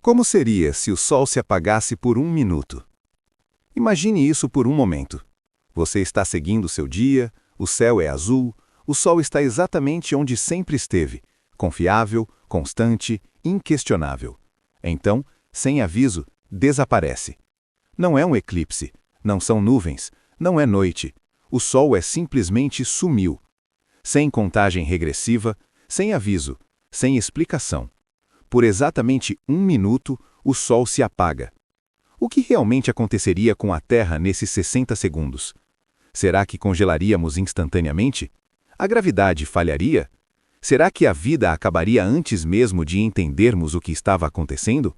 Como seria se o Sol se apagasse por um minuto? Imagine isso por um momento. Você está seguindo seu dia, o céu é azul, o Sol está exatamente onde sempre esteve, confiável, constante, inquestionável. Então, sem aviso, desaparece. Não é um eclipse, não são nuvens, não é noite. O Sol simplesmente sumiu. Sem contagem regressiva, sem aviso, sem explicação. Por exatamente um minuto, o Sol se apaga. O que realmente aconteceria com a Terra nesses 60 segundos? Será que congelaríamos instantaneamente? A gravidade falharia? Será que a vida acabaria antes mesmo de entendermos o que estava acontecendo?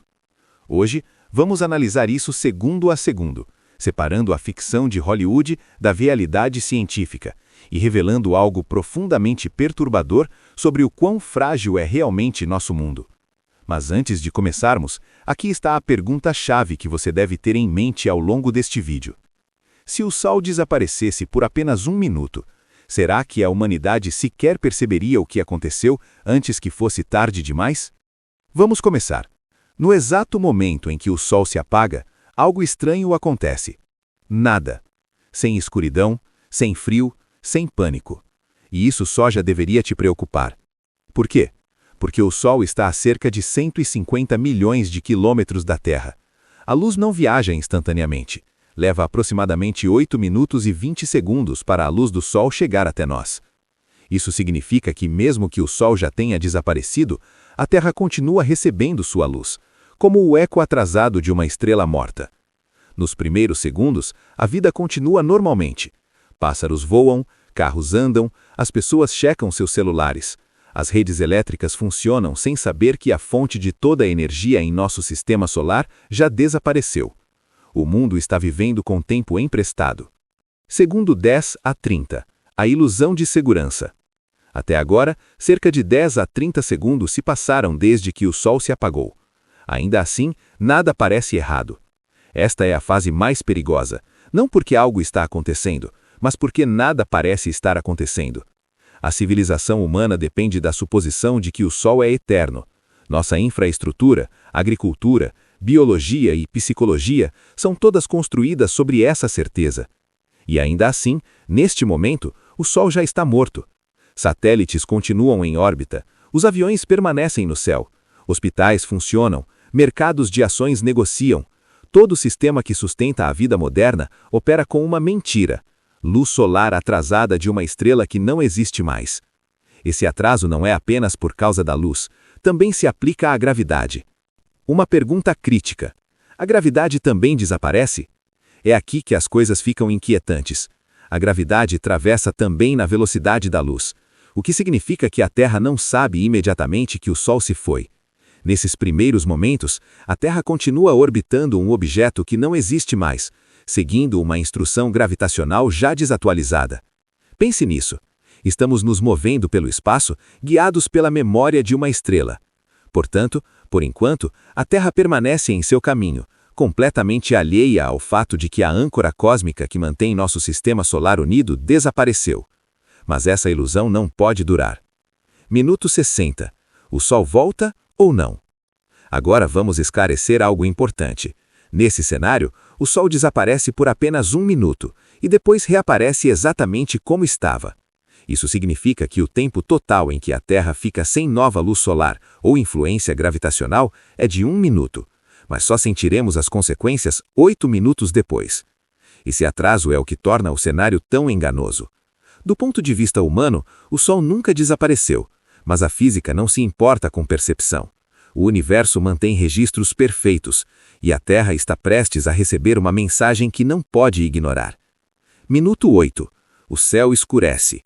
Hoje, vamos analisar isso segundo a segundo, separando a ficção de Hollywood da realidade científica e revelando algo profundamente perturbador sobre o quão frágil é realmente nosso mundo. Mas antes de começarmos, aqui está a pergunta-chave que você deve ter em mente ao longo deste vídeo. Se o Sol desaparecesse por apenas um minuto, será que a humanidade sequer perceberia o que aconteceu antes que fosse tarde demais? Vamos começar. No exato momento em que o Sol se apaga, algo estranho acontece. Nada. Sem escuridão, sem frio, sem pânico. E isso só já deveria te preocupar. Por quê? Porque o Sol está a cerca de 150 milhões de quilômetros da Terra. A luz não viaja instantaneamente. Leva aproximadamente 8 minutos e 20 segundos para a luz do Sol chegar até nós. Isso significa que mesmo que o Sol já tenha desaparecido, a Terra continua recebendo sua luz, como o eco atrasado de uma estrela morta. Nos primeiros segundos, a vida continua normalmente. Pássaros voam, carros andam, as pessoas checam seus celulares. As redes elétricas funcionam sem saber que a fonte de toda a energia em nosso sistema solar já desapareceu. O mundo está vivendo com tempo emprestado. Segundo 10 a 30, a ilusão de segurança. Até agora, cerca de 10 a 30 segundos se passaram desde que o Sol se apagou. Ainda assim, nada parece errado. Esta é a fase mais perigosa, não porque algo está acontecendo, mas porque nada parece estar acontecendo. A civilização humana depende da suposição de que o Sol é eterno. Nossa infraestrutura, agricultura, biologia e psicologia são todas construídas sobre essa certeza. E ainda assim, neste momento, o Sol já está morto. Satélites continuam em órbita, os aviões permanecem no céu, hospitais funcionam, mercados de ações negociam. Todo o sistema que sustenta a vida moderna opera com uma mentira. Luz solar atrasada de uma estrela que não existe mais. Esse atraso não é apenas por causa da luz, também se aplica à gravidade. Uma pergunta crítica. A gravidade também desaparece? É aqui que as coisas ficam inquietantes. A gravidade atravessa também na velocidade da luz, o que significa que a Terra não sabe imediatamente que o Sol se foi. Nesses primeiros momentos, a Terra continua orbitando um objeto que não existe mais, seguindo uma instrução gravitacional já desatualizada. Pense nisso. Estamos nos movendo pelo espaço, guiados pela memória de uma estrela. Portanto, por enquanto, a Terra permanece em seu caminho, completamente alheia ao fato de que a âncora cósmica que mantém nosso sistema solar unido desapareceu. Mas essa ilusão não pode durar. Minuto 60. O Sol volta ou não? Agora vamos esclarecer algo importante. Nesse cenário, o Sol desaparece por apenas um minuto e depois reaparece exatamente como estava. Isso significa que o tempo total em que a Terra fica sem nova luz solar ou influência gravitacional é de um minuto, mas só sentiremos as consequências 8 minutos depois. Esse atraso é o que torna o cenário tão enganoso. Do ponto de vista humano, o Sol nunca desapareceu, mas a física não se importa com percepção. O universo mantém registros perfeitos, e a Terra está prestes a receber uma mensagem que não pode ignorar. Minuto 8. O céu escurece.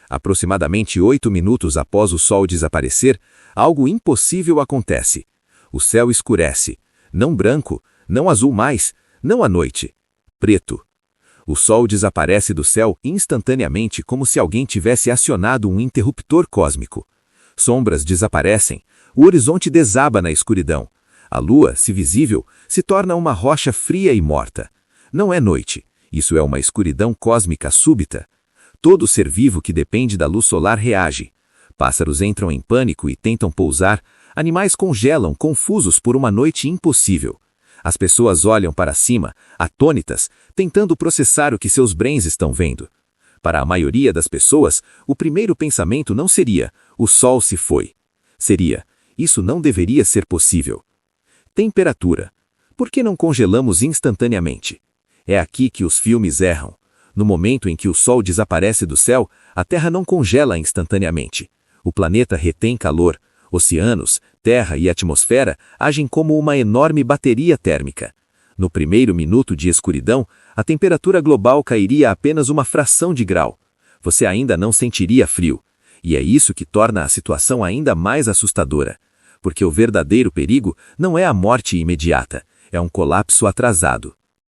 Aproximadamente 8 minutos após o Sol desaparecer, algo impossível acontece. O céu escurece. Não branco, não azul mais, não à noite. Preto. O Sol desaparece do céu instantaneamente como se alguém tivesse acionado um interruptor cósmico. Sombras desaparecem, o horizonte desaba na escuridão. A Lua, se visível, se torna uma rocha fria e morta. Não é noite, isso é uma escuridão cósmica súbita. Todo ser vivo que depende da luz solar reage. Pássaros entram em pânico e tentam pousar, Animais congelam, confusos por uma noite impossível. As pessoas olham para cima, atônitas, tentando processar o que seus brains estão vendo. Para a maioria das pessoas, o primeiro pensamento não seria: o sol se foi. Seria: isso não deveria ser possível. Temperatura. Por que não congelamos instantaneamente? É aqui que os filmes erram. No momento em que o sol desaparece do céu, a Terra não congela instantaneamente. O planeta retém calor. Oceanos, terra e atmosfera agem como uma enorme bateria térmica. No primeiro minuto de escuridão, a temperatura global cairia a apenas uma fração de grau. Você ainda não sentiria frio. E é isso que torna a situação ainda mais assustadora. Porque o verdadeiro perigo não é a morte imediata, é um colapso atrasado.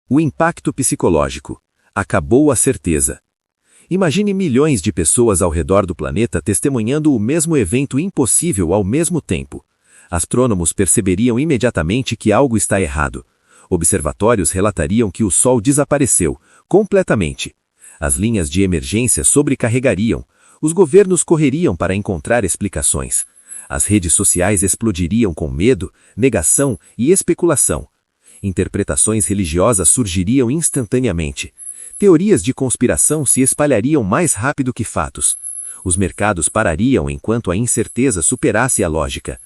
O impacto psicológico. Acabou a certeza. Imagine milhões de pessoas ao redor do planeta testemunhando o mesmo evento impossível ao mesmo tempo. Astrônomos perceberiam imediatamente que algo está errado. Observatórios relatariam que o Sol desapareceu, completamente. As linhas de emergência sobrecarregariam. Os governos correriam para encontrar explicações. As redes sociais explodiriam com medo, negação e especulação. Interpretações religiosas surgiriam instantaneamente. Teorias de conspiração se espalhariam mais rápido que fatos. Os mercados parariam enquanto a incerteza superasse a lógica.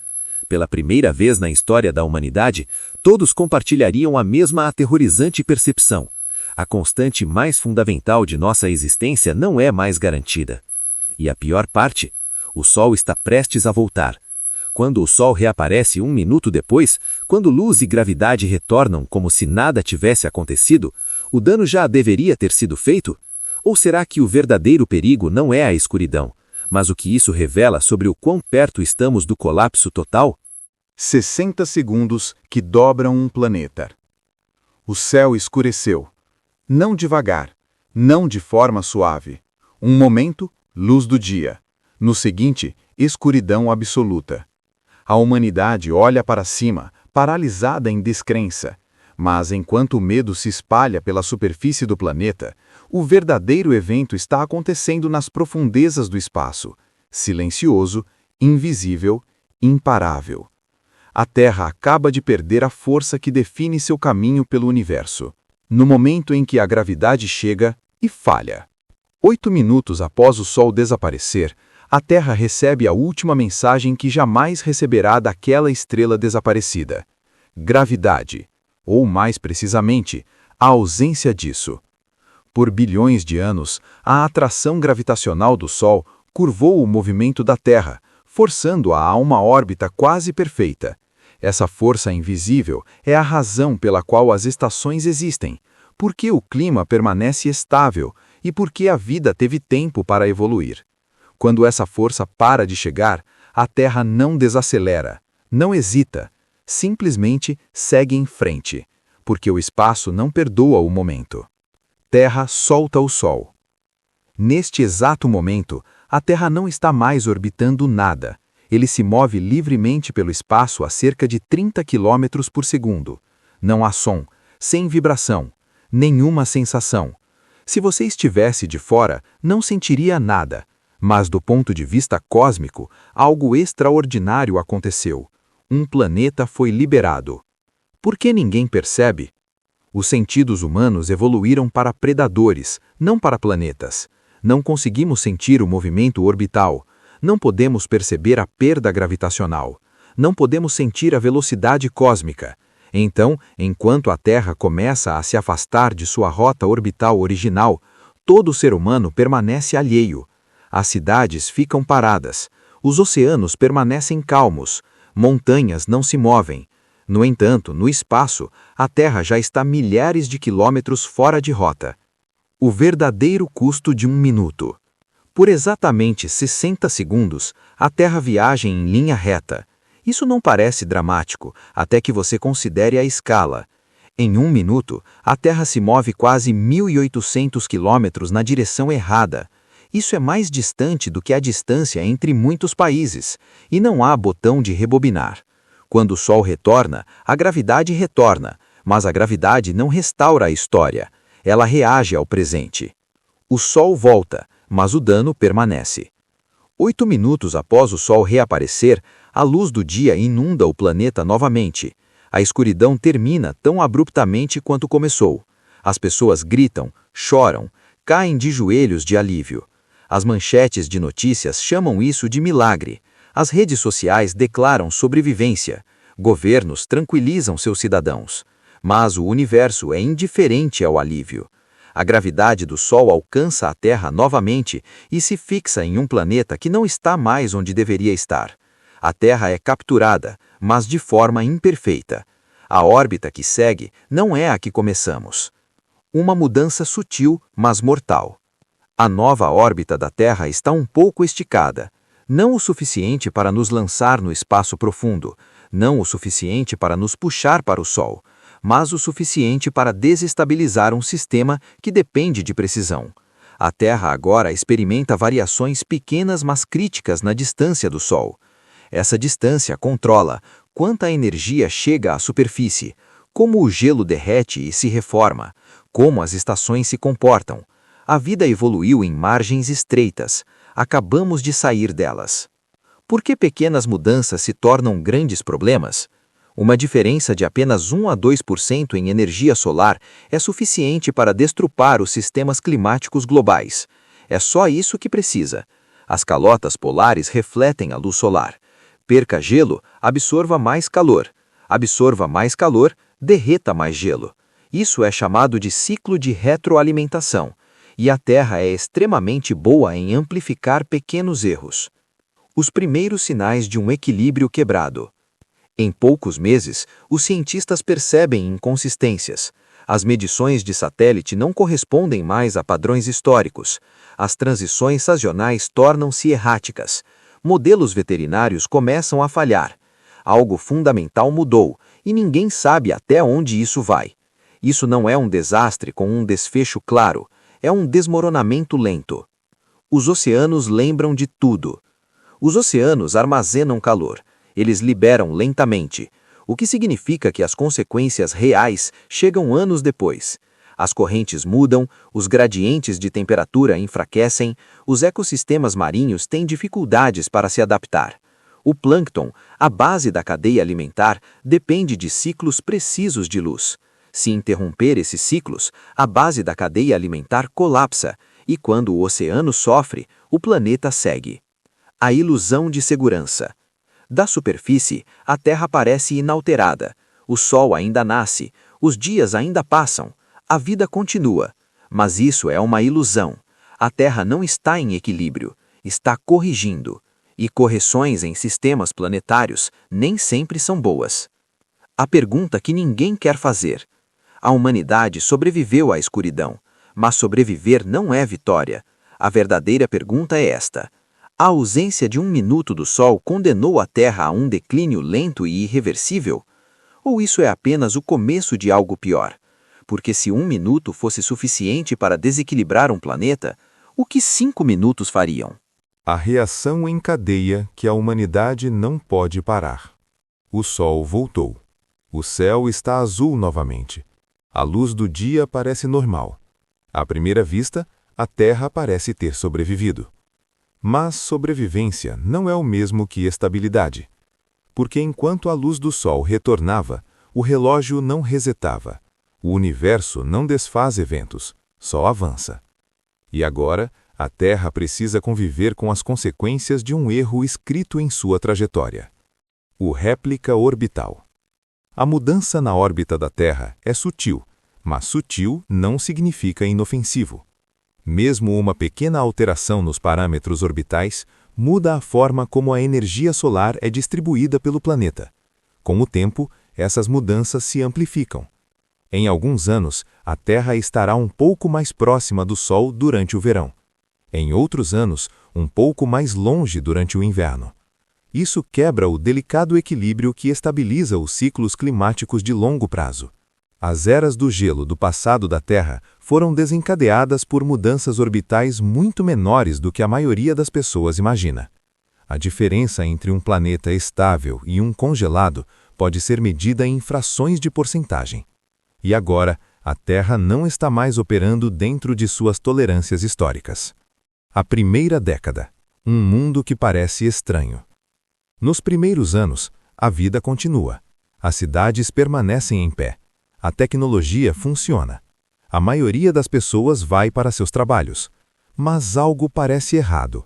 Pela primeira vez na história da humanidade, todos compartilhariam a mesma aterrorizante percepção. A constante mais fundamental de nossa existência não é mais garantida. E a pior parte? O Sol está prestes a voltar. Quando o Sol reaparece um minuto depois, quando luz e gravidade retornam como se nada tivesse acontecido, o dano já deveria ter sido feito? Ou será que o verdadeiro perigo não é a escuridão, mas o que isso revela sobre o quão perto estamos do colapso total? 60 segundos que dobram um planeta. O céu escureceu. Não devagar, não de forma suave. Um momento, luz do dia. No seguinte, escuridão absoluta. A humanidade olha para cima, paralisada em descrença. Mas enquanto o medo se espalha pela superfície do planeta, o verdadeiro evento está acontecendo nas profundezas do espaço. Silencioso, invisível, imparável. A Terra acaba de perder a força que define seu caminho pelo universo. No momento em que a gravidade chega e falha. 8 minutos após o Sol desaparecer, a Terra recebe a última mensagem que jamais receberá daquela estrela desaparecida. Gravidade, ou mais precisamente, a ausência disso. Por bilhões de anos, a atração gravitacional do Sol curvou o movimento da Terra, forçando-a a uma órbita quase perfeita. Essa força invisível é a razão pela qual as estações existem, porque o clima permanece estável e porque a vida teve tempo para evoluir. Quando essa força para de chegar, a Terra não desacelera, não hesita, simplesmente segue em frente, porque o espaço não perdoa o momento. Terra solta o Sol. Neste exato momento, a Terra não está mais orbitando nada. Ele se move livremente pelo espaço a cerca de 30 km por segundo. Não há som, sem vibração, nenhuma sensação. Se você estivesse de fora, não sentiria nada. Mas do ponto de vista cósmico, algo extraordinário aconteceu. Um planeta foi liberado. Por que ninguém percebe? Os sentidos humanos evoluíram para predadores, não para planetas. Não conseguimos sentir o movimento orbital. Não podemos perceber a perda gravitacional. Não podemos sentir a velocidade cósmica. Então, enquanto a Terra começa a se afastar de sua rota orbital original, todo ser humano permanece alheio. As cidades ficam paradas. Os oceanos permanecem calmos. Montanhas não se movem. No entanto, no espaço, a Terra já está milhares de quilômetros fora de rota. O verdadeiro custo de um minuto. Por exatamente 60 segundos, a Terra viaja em linha reta. Isso não parece dramático, até que você considere a escala. Em um minuto, a Terra se move quase 1.800 quilômetros na direção errada. Isso é mais distante do que a distância entre muitos países, e não há botão de rebobinar. Quando o Sol retorna, a gravidade retorna, mas a gravidade não restaura a história. Ela reage ao presente. O Sol volta, mas o dano permanece. 8 minutos após o Sol reaparecer, a luz do dia inunda o planeta novamente. A escuridão termina tão abruptamente quanto começou. As pessoas gritam, choram, caem de joelhos de alívio. As manchetes de notícias chamam isso de milagre. As redes sociais declaram sobrevivência. Governos tranquilizam seus cidadãos. Mas o universo é indiferente ao alívio. A gravidade do Sol alcança a Terra novamente e se fixa em um planeta que não está mais onde deveria estar. A Terra é capturada, mas de forma imperfeita. A órbita que segue não é a que começamos. Uma mudança sutil, mas mortal. A nova órbita da Terra está um pouco esticada. Não o suficiente para nos lançar no espaço profundo, não o suficiente para nos puxar para o Sol, mas o suficiente para desestabilizar um sistema que depende de precisão. A Terra agora experimenta variações pequenas mas críticas na distância do Sol. Essa distância controla quanta energia chega à superfície, como o gelo derrete e se reforma, como as estações se comportam. A vida evoluiu em margens estreitas. Acabamos de sair delas. Por que pequenas mudanças se tornam grandes problemas? Uma diferença de apenas 1 a 2% em energia solar é suficiente para destrupar os sistemas climáticos globais. É só isso que precisa. As calotas polares refletem a luz solar. Perca gelo, absorva mais calor. Absorva mais calor, derreta mais gelo. Isso é chamado de ciclo de retroalimentação. E a Terra é extremamente boa em amplificar pequenos erros. Os primeiros sinais de um equilíbrio quebrado. Em poucos meses, os cientistas percebem inconsistências. As medições de satélite não correspondem mais a padrões históricos. As transições sazonais tornam-se erráticas. Modelos veterinários começam a falhar. Algo fundamental mudou, e ninguém sabe até onde isso vai. Isso não é um desastre com um desfecho claro. É um desmoronamento lento. Os oceanos lembram de tudo. Os oceanos armazenam calor. Eles liberam lentamente, o que significa que as consequências reais chegam anos depois. As correntes mudam, os gradientes de temperatura enfraquecem, os ecossistemas marinhos têm dificuldades para se adaptar. O plâncton, a base da cadeia alimentar, depende de ciclos precisos de luz. Se interromper esses ciclos, a base da cadeia alimentar colapsa, e quando o oceano sofre, o planeta segue. A ilusão de segurança. Da superfície, a Terra parece inalterada. O Sol ainda nasce, os dias ainda passam, a vida continua. Mas isso é uma ilusão. A Terra não está em equilíbrio, está corrigindo. E correções em sistemas planetários nem sempre são boas. A pergunta que ninguém quer fazer. A humanidade sobreviveu à escuridão, mas sobreviver não é vitória. A verdadeira pergunta é esta: a ausência de 1 minuto do Sol condenou a Terra a um declínio lento e irreversível? Ou isso é apenas o começo de algo pior? Porque se 1 minuto fosse suficiente para desequilibrar um planeta, o que 5 minutos fariam? A reação em cadeia que a humanidade não pode parar. O Sol voltou. O céu está azul novamente. A luz do dia parece normal. À primeira vista, a Terra parece ter sobrevivido. Mas sobrevivência não é o mesmo que estabilidade. Porque enquanto a luz do Sol retornava, o relógio não resetava. O universo não desfaz eventos, só avança. E agora, a Terra precisa conviver com as consequências de um erro escrito em sua trajetória. O réplica orbital. A mudança na órbita da Terra é sutil, mas sutil não significa inofensivo. Mesmo uma pequena alteração nos parâmetros orbitais muda a forma como a energia solar é distribuída pelo planeta. Com o tempo, essas mudanças se amplificam. Em alguns anos, a Terra estará um pouco mais próxima do Sol durante o verão. Em outros anos, um pouco mais longe durante o inverno. Isso quebra o delicado equilíbrio que estabiliza os ciclos climáticos de longo prazo. As eras do gelo do passado da Terra foram desencadeadas por mudanças orbitais muito menores do que a maioria das pessoas imagina. A diferença entre um planeta estável e um congelado pode ser medida em frações de porcentagem. E agora, a Terra não está mais operando dentro de suas tolerâncias históricas. A primeira década. Um mundo que parece estranho. Nos primeiros anos, a vida continua. As cidades permanecem em pé. A tecnologia funciona. A maioria das pessoas vai para seus trabalhos. Mas algo parece errado.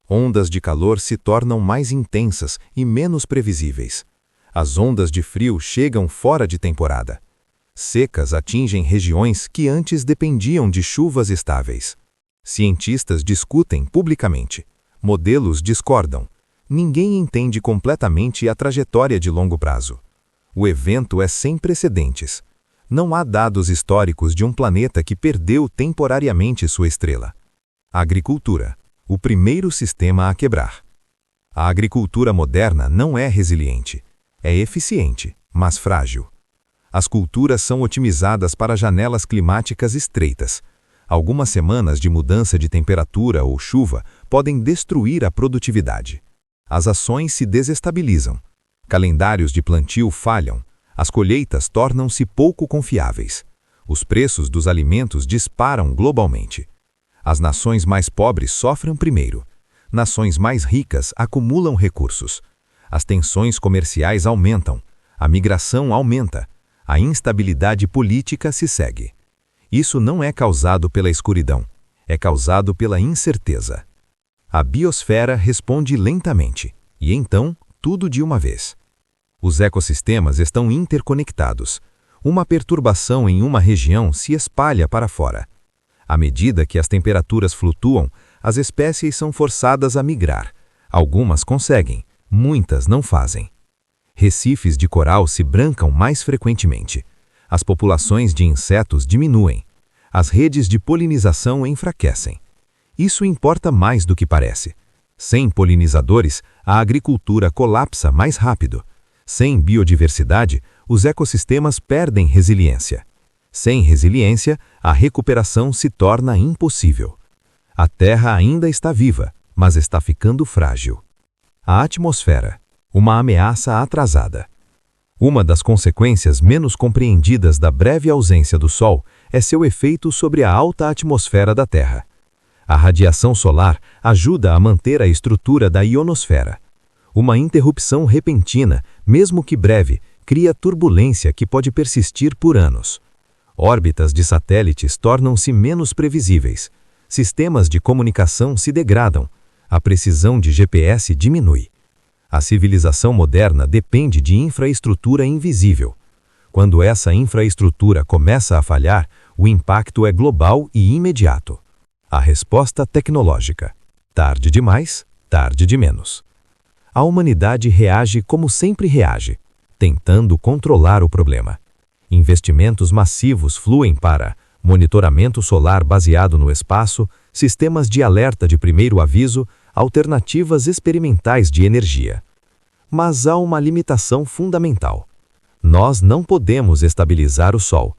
Ondas de calor se tornam mais intensas e menos previsíveis. As ondas de frio chegam fora de temporada. Secas atingem regiões que antes dependiam de chuvas estáveis. Cientistas discutem publicamente. Modelos discordam. Ninguém entende completamente a trajetória de longo prazo. O evento é sem precedentes. Não há dados históricos de um planeta que perdeu temporariamente sua estrela. A agricultura, o primeiro sistema a quebrar. A agricultura moderna não é resiliente. É eficiente, mas frágil. As culturas são otimizadas para janelas climáticas estreitas. Algumas semanas de mudança de temperatura ou chuva podem destruir a produtividade. As ações se desestabilizam. Calendários de plantio falham. As colheitas tornam-se pouco confiáveis. Os preços dos alimentos disparam globalmente. As nações mais pobres sofrem primeiro. Nações mais ricas acumulam recursos. As tensões comerciais aumentam. A migração aumenta. A instabilidade política se segue. Isso não é causado pela escuridão. É causado pela incerteza. A biosfera responde lentamente. E então, tudo de uma vez. Os ecossistemas estão interconectados. Uma perturbação em uma região se espalha para fora. À medida que as temperaturas flutuam, as espécies são forçadas a migrar. Algumas conseguem, muitas não fazem. Recifes de coral se brancam mais frequentemente. As populações de insetos diminuem. As redes de polinização enfraquecem. Isso importa mais do que parece. Sem polinizadores, a agricultura colapsa mais rápido. Sem biodiversidade, os ecossistemas perdem resiliência. Sem resiliência, a recuperação se torna impossível. A Terra ainda está viva, mas está ficando frágil. A atmosfera, uma ameaça atrasada. Uma das consequências menos compreendidas da breve ausência do Sol é seu efeito sobre a alta atmosfera da Terra. A radiação solar ajuda a manter a estrutura da ionosfera. Uma interrupção repentina, mesmo que breve, cria turbulência que pode persistir por anos. Órbitas de satélites tornam-se menos previsíveis. Sistemas de comunicação se degradam. A precisão de GPS diminui. A civilização moderna depende de infraestrutura invisível. Quando essa infraestrutura começa a falhar, o impacto é global e imediato. A resposta tecnológica. Tarde demais, tarde de menos. A humanidade reage como sempre reage, tentando controlar o problema. Investimentos massivos fluem para monitoramento solar baseado no espaço, sistemas de alerta de primeiro aviso, alternativas experimentais de energia. Mas há uma limitação fundamental. Nós não podemos estabilizar o Sol.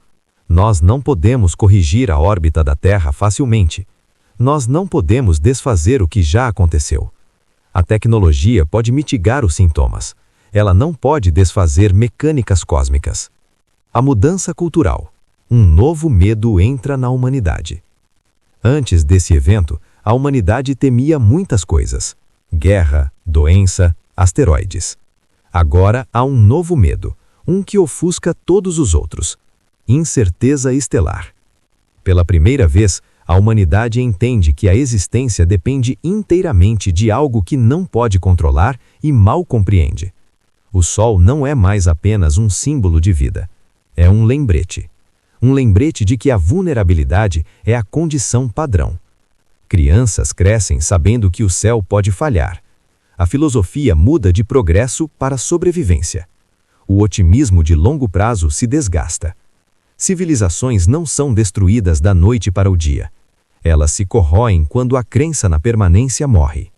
Nós não podemos corrigir a órbita da Terra facilmente. Nós não podemos desfazer o que já aconteceu. A tecnologia pode mitigar os sintomas. Ela não pode desfazer mecânicas cósmicas. A mudança cultural. Um novo medo entra na humanidade. Antes desse evento, a humanidade temia muitas coisas. Guerra, doença, asteroides. Agora há um novo medo, um que ofusca todos os outros. Incerteza estelar. Pela primeira vez, a humanidade entende que a existência depende inteiramente de algo que não pode controlar e mal compreende. O Sol não é mais apenas um símbolo de vida. É um lembrete. Um lembrete de que a vulnerabilidade é a condição padrão. Crianças crescem sabendo que o céu pode falhar. A filosofia muda de progresso para sobrevivência. O otimismo de longo prazo se desgasta. Civilizações não são destruídas da noite para o dia. Elas se corroem quando a crença na permanência morre.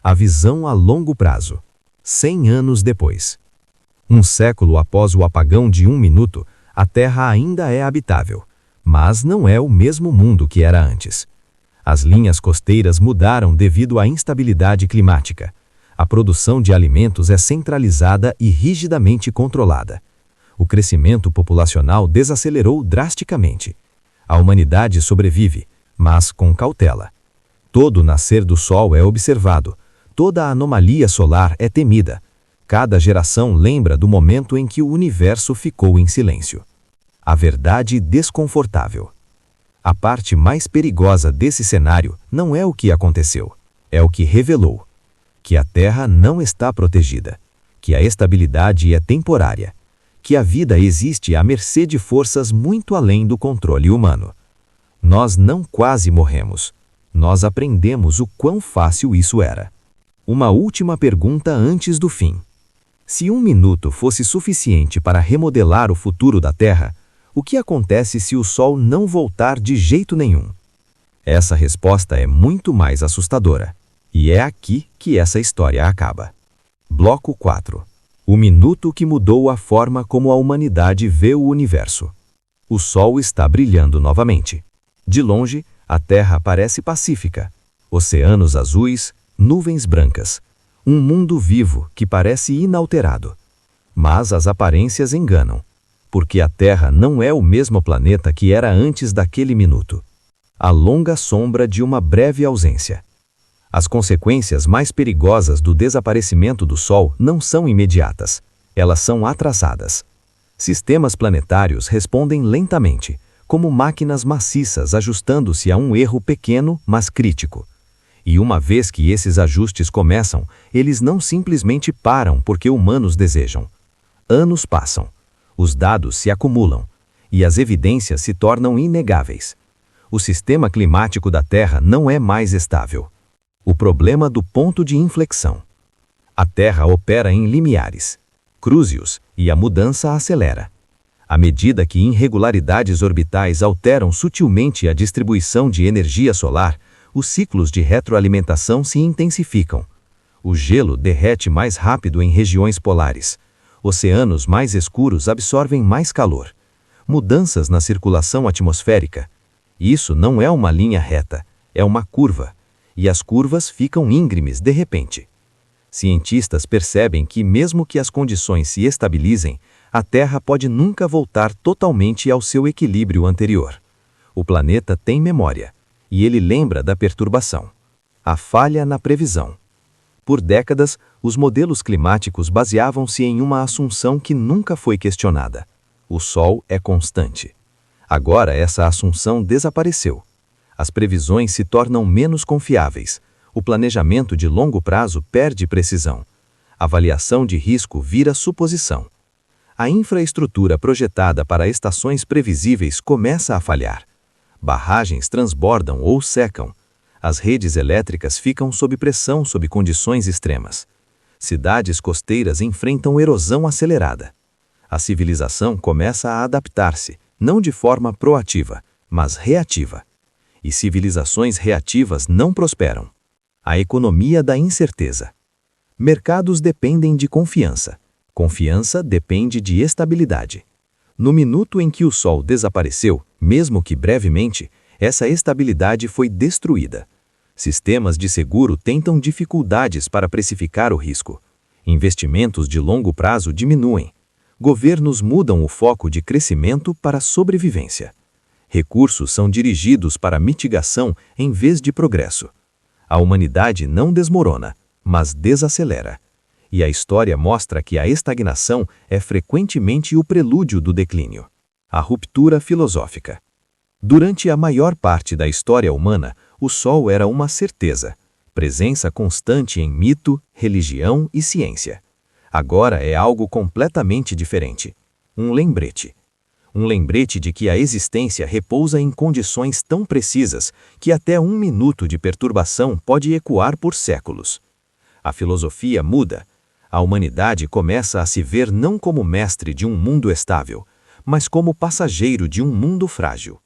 A visão a longo prazo. 100 anos depois. Um século após o apagão de 1 minuto, a Terra ainda é habitável, mas não é o mesmo mundo que era antes. As linhas costeiras mudaram devido à instabilidade climática. A produção de alimentos é centralizada e rigidamente controlada. O crescimento populacional desacelerou drasticamente. A humanidade sobrevive, mas com cautela. Todo nascer do Sol é observado, toda anomalia solar é temida. Cada geração lembra do momento em que o universo ficou em silêncio. A verdade desconfortável. A parte mais perigosa desse cenário não é o que aconteceu, é o que revelou. Que a Terra não está protegida, que a estabilidade é temporária, que a vida existe à mercê de forças muito além do controle humano. Nós não quase morremos, nós aprendemos o quão fácil isso era. Uma última pergunta antes do fim. Se 1 minuto fosse suficiente para remodelar o futuro da Terra, o que acontece se o Sol não voltar de jeito nenhum? Essa resposta é muito mais assustadora. E é aqui que essa história acaba. Bloco 4. O minuto que mudou a forma como a humanidade vê o universo. O Sol está brilhando novamente. De longe, a Terra parece pacífica. Oceanos azuis, nuvens brancas. Um mundo vivo que parece inalterado. Mas as aparências enganam, porque a Terra não é o mesmo planeta que era antes daquele minuto. A longa sombra de uma breve ausência. As consequências mais perigosas do desaparecimento do Sol não são imediatas, elas são atrasadas. Sistemas planetários respondem lentamente, como máquinas maciças ajustando-se a um erro pequeno, mas crítico. E uma vez que esses ajustes começam, eles não simplesmente param porque humanos desejam. Anos passam, os dados se acumulam, e as evidências se tornam inegáveis. O sistema climático da Terra não é mais estável. O problema do ponto de inflexão. A Terra opera em limiares, cruze-os, e a mudança acelera. À medida que irregularidades orbitais alteram sutilmente a distribuição de energia solar, os ciclos de retroalimentação se intensificam. O gelo derrete mais rápido em regiões polares. Oceanos mais escuros absorvem mais calor. Mudanças na circulação atmosférica. Isso não é uma linha reta, é uma curva. E as curvas ficam íngremes de repente. Cientistas percebem que, mesmo que as condições se estabilizem, a Terra pode nunca voltar totalmente ao seu equilíbrio anterior. O planeta tem memória, e ele lembra da perturbação. A falha na previsão. Por décadas, os modelos climáticos baseavam-se em uma assunção que nunca foi questionada. O Sol é constante. Agora essa assunção desapareceu. As previsões se tornam menos confiáveis. O planejamento de longo prazo perde precisão. A avaliação de risco vira suposição. A infraestrutura projetada para estações previsíveis começa a falhar. Barragens transbordam ou secam. As redes elétricas ficam sob pressão sob condições extremas. Cidades costeiras enfrentam erosão acelerada. A civilização começa a adaptar-se, não de forma proativa, mas reativa. E civilizações reativas não prosperam. A economia da incerteza. Mercados dependem de confiança. Confiança depende de estabilidade. No minuto em que o Sol desapareceu, mesmo que brevemente, essa estabilidade foi destruída. Sistemas de seguro tentam dificuldades para precificar o risco. Investimentos de longo prazo diminuem. Governos mudam o foco de crescimento para sobrevivência. Recursos são dirigidos para mitigação em vez de progresso. A humanidade não desmorona, mas desacelera. E a história mostra que a estagnação é frequentemente o prelúdio do declínio. A ruptura filosófica. Durante a maior parte da história humana, o Sol era uma certeza, presença constante em mito, religião e ciência. Agora é algo completamente diferente. Um lembrete. Um lembrete de que a existência repousa em condições tão precisas que até 1 minuto de perturbação pode ecoar por séculos. A filosofia muda. A humanidade começa a se ver não como mestre de um mundo estável, mas como passageiro de um mundo frágil.